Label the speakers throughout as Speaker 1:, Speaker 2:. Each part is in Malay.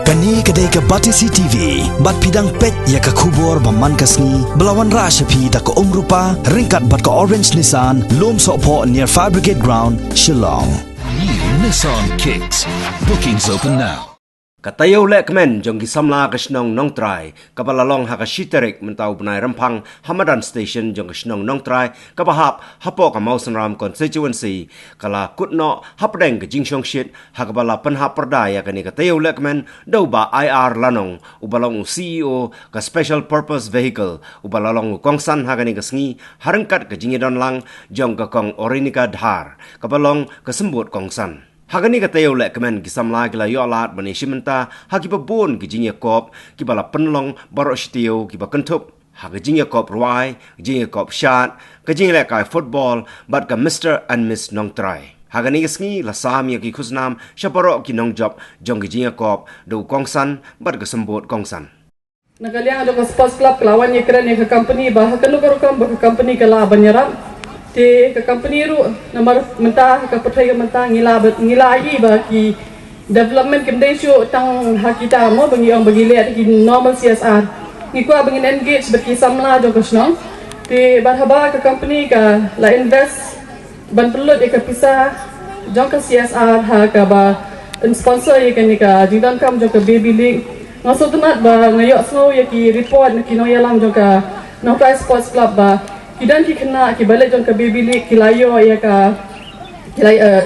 Speaker 1: Kani kedai ke Batisi TV, bat pidang pet ya ke kubur baman kasni, belawan rashapi da ke rupa, ringkat bat ke Orange Nissan, lom sokpo near Fire Brigade Ground, Shillong.
Speaker 2: New Nissan Kicks. Bookings open now.
Speaker 3: Katayo lekmen jong gisamla kasnong nong try kabalalong hakashiterik mentau benai rempang Hamadan Station jong kasnong nong try kabahap hapo ka Mausanram constituency kala kutno hapdeng ke jingshong shit hakabala penhap perdaya kani katayo lekmen dauba IR lanong ubalong CEO ka special purpose vehicle ubalalong kongsan hakani kasngi harengkat ke jingidon lang jong ka kong orinika dhar kabalong kesembut kongsan. Hagani katayo lekmen gisamla gila yolat bani shimenta hakipabon gijinya kop kibala penlong barok shitio kiba kentup hagijinya kop ruai gijinya kop shat gijinya lekai football bat ka Mr. and Miss Nong Trai. Hagani gisngi lasam ya ki khusnam shaparok ki nong job jong gijinya kop do kongsan bat ka sembut kongsan.
Speaker 4: Nagaliang ada sports club kelawan ye keren ye ke company bah kanu karukam bah ke company kala banyarap te ke company ru namar mentah ke petrai ke mentah ngila ai ba ki development kendai show tang hakita mo bangi ong bagi lihat ki normal CSR ni ko bangin engage baki samla jo kasnong te barhaba ke company ka la invest ban perlu ke pisah jong ke CSR ha ka ba sponsor ye kan ka jidan kam jo ke baby league masuk tenat ba ngayok snow ye ki report ki no yalam jo ka no sports club ba kidan ki kena ki balik jong ke baby league ki layo ya ka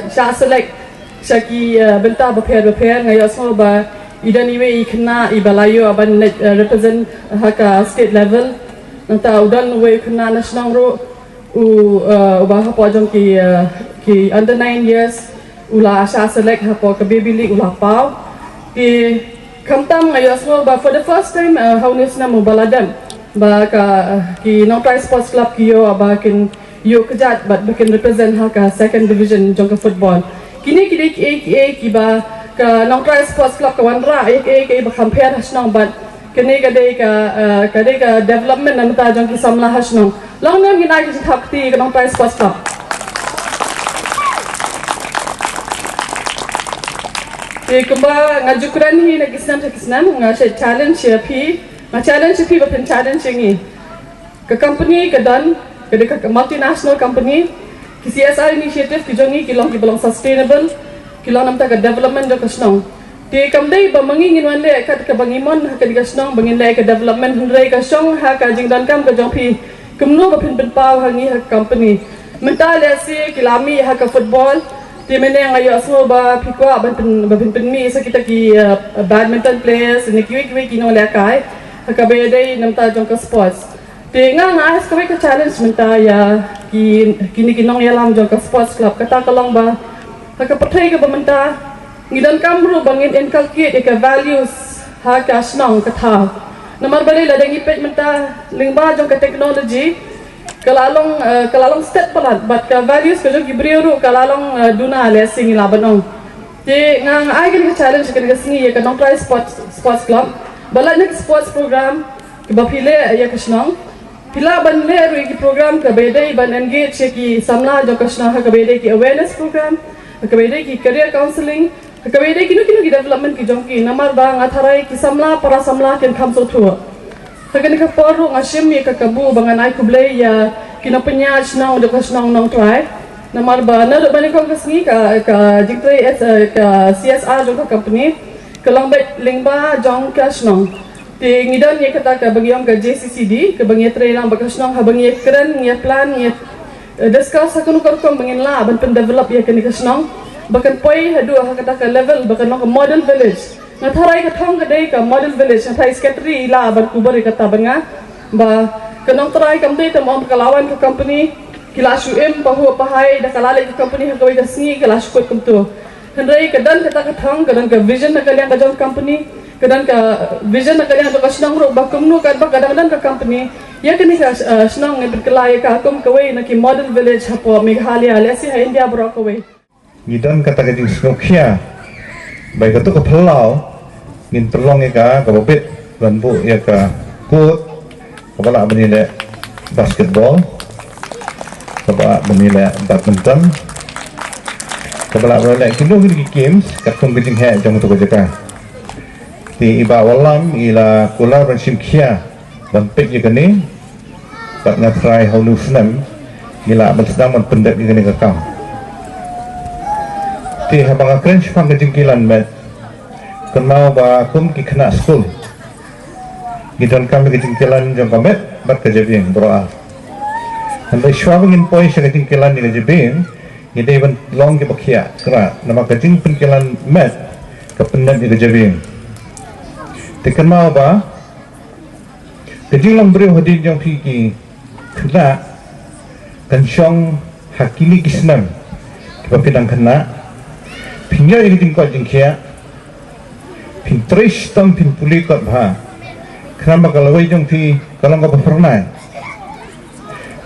Speaker 4: sha select shaki benta beper ngayo semua ba idan iwe kena ibalayo aban represent haka state level nanta udan we kena national ro ba hapo jong ki under 9 years ula sha select hapo ke baby league ula pau ki kamtam ngayo semua ba for the first time haunis na mobaladam ba ka ki Nong Trai Sports Club ki yo ba kin yo kejat but bikin represent ha ka second division jong ka football kini ki ba ka Nong Trai Sports Club ka wanra ki ba compare hasnong but kini ka development nam ta jong ki samla hasnong long nam ginai ki thakti ka Nong Trai Sports Club kumba ngajukuran hi na kisnam ngashe challenge pi challenge pi bapen challenge ni ke company ke dan ke multinational company ki CSR initiative ki jongi ki long ki belong sustainable ki long namta ke development jo kasnong te kamdai ba mangingin wan le kat ke bangimon ha ke kasnong bangin le ke development hundrei ka song ha ka jing dan kam ke jong pi kumno bapen pen pau ha ni ha company mental le si ki lami ha ka football te mene ngayo asmo ba pikwa bapen mi sa kita ki badminton players ni ki no le kai kabedai namta jong ka sports te nga as ka challenge menta ya kini kinong yalam jong ka sports club kata kalong ba ka patay ka ba menta ngidan kamru bangin inculcate ka values ha ka snong kata namar bali la dangi pet menta lingba jong ka technology kalalong step palat but ka values ka jong gibriru kalalong duna le sing labanong te nga ay ka challenge ka singi ka Nong Trai sports club bala nak sports program ke bapile ya kasnong pila ban le ru ki program ke bedai ban engage ki samla jo kasna ha ke bedai ki awareness program ke bedai ki career counseling ke bedai ki ki development ki jongki namar ba ngatharai ki samla para samla ken khamso thua hakani ka poru ngashim ye ka kabu banganai kuble ya kina penya snong jo kasnong Nong Trai namar ba na bani ko kasni ka jiktre ka CSR jo ka company kelang bet lingba jong kasnong te ngidan ye kata ka bagiam ka JCCD ke bangi trailang bakasnong ha bangi keren ye plan ye discuss hakunu korkom bangin la ban pen develop ye kani kasnong bakan poi hadu ha kata ka level bakan no model village ngatharai ka thong ka dei ka model village ngai secretary la ban kubar kata banga ba kanong try kam dei tamam kalawan ka company kilasu pahu pahai da kalale ka company ha kawai ka singi kilasu kot kumtu Hendrai kedan kata thang kedan ke vision na kalian ka jong company kedan ka vision na kalian to kasnong ro ba kumnu ka ba kadang-kadang ka company ya kini ka snong ngai berkelai ka kum kawai na ki model village hapo Meghalaya lesi ha India bro kawai
Speaker 5: gidan kata ka jing snokya bai ka to ka phalau ngin perlong ka babet banbu ya ka court kepala benile basketball kepala benile badminton kepala boleh kilo gini games kat kong gini hai jom tu kerja Di iba walam ila kula ransim kia bampik je kene bat ngatrai haulu senam ila bersedang man pendat je kene kakam. Ti habang akren sifang kejengkilan met kenal ba kum ki kena skul. Gidan kami kejengkilan jong kamet bat kejebing berdoa. Handai syawangin poi sa kejengkilan ni kejebing ide ban long ke bakia kera nama kejeng penkilan met ke pendat je kejebing. Tekan mau ba kejing lang beriu hadir yang pigi kena kansyong hakili kisnam kepapidang kena pinya ini tingkot jengkia pintrish tam pinpuli kot bah kenapa kalau yang pi kalau nggak pernah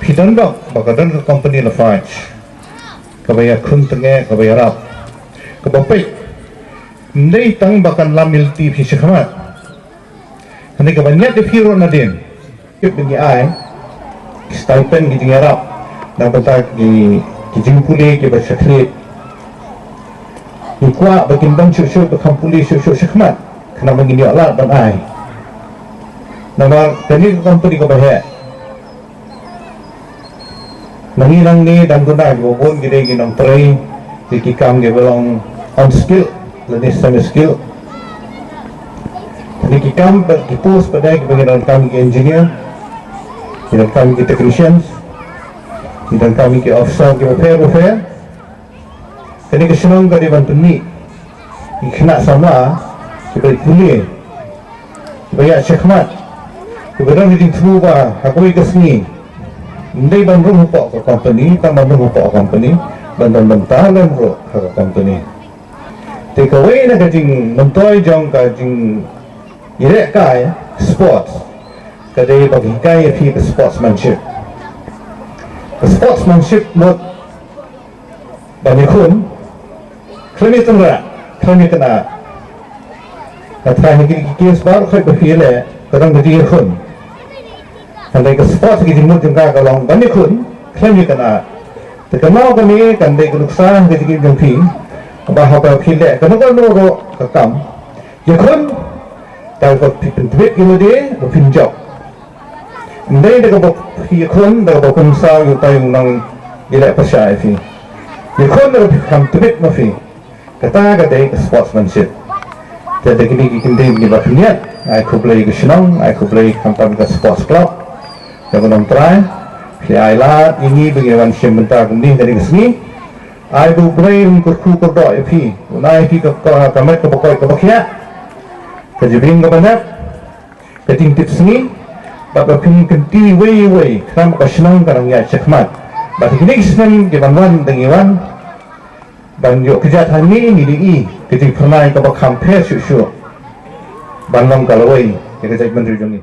Speaker 5: pidan dok bakadan ke company Lafarge kabaya kun tengah kabaya rap kebapai ndai tang bakan lamil ti pi sekamat. Ini kebanyakan di hero nadin, kita pergi ay, stipend kita ngarap, nak bentar di jempuli kita bersekret, ikut bagian bang syuk berkampuli syuk sekmat, kena begini alat dan ay. Nama tadi company kau bahaya, nangilang ni dan guna gubun kita ginang tray, dikikam dia belong on skill, lebih semi skill. Jadi kami post pada bagian kami ke engineer, dan kami ke technicians, dan kami ke officer ke repair. Jadi kesenang kali bantu ni, kena sama, sebagai kuliah, sebagai cekmat, kebetulan jadi semua bah, aku ikut sini. Ndai bandung hupok ke company, tak bandung hupok company, bandung bentalan hupok ke company. Take away nak kajing mentoy jong kajing irek kai sports kadai bagi kai fi sportsmanship mot banyak kun kami kena kata lagi kis baru kai berfile kadang jadi kun kadai ke sports kita mot jengka kalau banyak kun kami kena terkenal kami kadai keluksan jadi kita fi bahawa file kadang noro kakam ya kun tahu kau pintuit ini dia berpinjau. Ndai dah kau hikun dah kau kumsal you tahu nang gila percaya fi. Hikun dah pintuit mafi. Kata sportsmanship. Jadi kini kita berniat. Aku play ke senang, aku play kampan ke sports club. Aku nak try. Play lah ini bagaimana sebentar ini dari sini. Aku play untuk doi fi. Unai fi ke kamet ke bakia. Kejibing ke banyak, kejing tips ni, bapa ping kenti way, kenapa kau senang karang ya cekmat. Bagi kini senang di bantuan dengiwan, banyak kejahatan ni, kejing pernah kau compare syuk, banlang kalau way, kejadian menteri jongi.